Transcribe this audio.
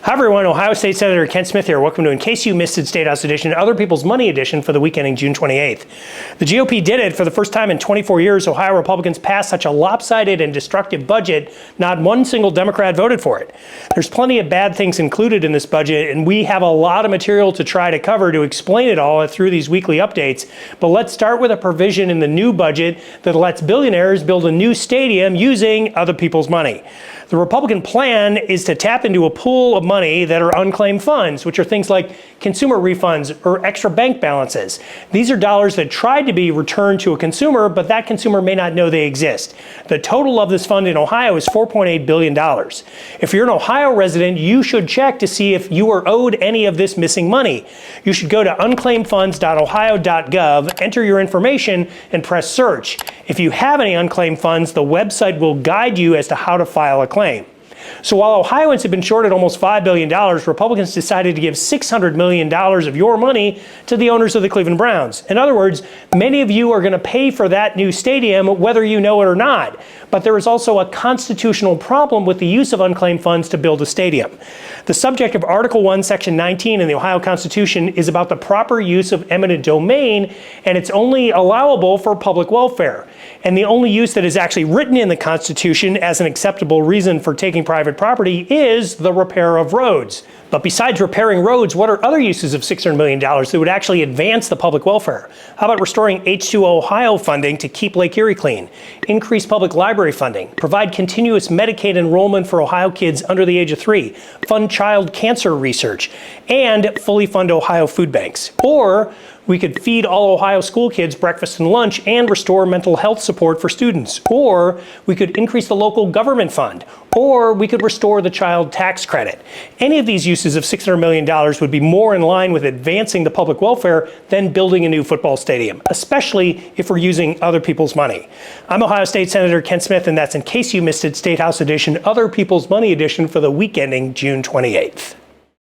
Hi everyone, Ohio State Senator Ken Smith here. Welcome to In Case You Missed It State House Edition, Other People's Money Edition for the week ending June 28th. The GOP did it. For the first time in 24 years, Ohio Republicans passed such a lopsided and destructive budget, not one single Democrat voted for it. There's plenty of bad things included in this budget, and we have a lot of material to try to cover to explain it all through these weekly updates. But let's start with a provision in the new budget that lets billionaires build a new stadium using other people's money. The Republican plan is to tap into a pool of money that are unclaimed funds, which are things like consumer refunds or extra bank balances. These are dollars that tried to be returned to a consumer, but that consumer may not know they exist. The total of this fund in Ohio is $4.8 billion. If you're an Ohio resident, you should check to see if you are owed any of this missing money. You should go to unclaimedfunds.ohio.gov, enter your information, and press search. If you have any unclaimed funds, the website will guide you as to how to file a claim. So while Ohioans have been shorted almost $5 billion, Republicans decided to give $600 million of your money to the owners of the Cleveland Browns. In other words, many of you are going to pay for that new stadium, whether you know it or not. But there is also a constitutional problem with the use of unclaimed funds to build a stadium. The subject of Article 1, Section 19 in the Ohio Constitution is about the proper use of eminent domain, and it's only allowable for public welfare. And the only use that is actually written in the Constitution as an acceptable reason for taking private property is the repair of roads. But besides repairing roads, what are other uses of $600 million that would actually advance the public welfare? How about restoring H2O Ohio funding to keep Lake Erie clean, increase public library funding, provide continuous Medicaid enrollment for Ohio kids under the age of 3, fund child cancer research, and fully fund Ohio food banks? Or we could feed all Ohio school kids breakfast and lunch and restore mental health support for students. Or we could increase the local government fund. Or we could restore the child tax credit. Any of these uses of $600 million would be more in line with advancing the public welfare than building a new football stadium, especially if we're using other people's money. I'm Ohio State Senator Ken Smith, and that's In Case You Missed It State House Edition, Other People's Money Edition for the week ending June 28th.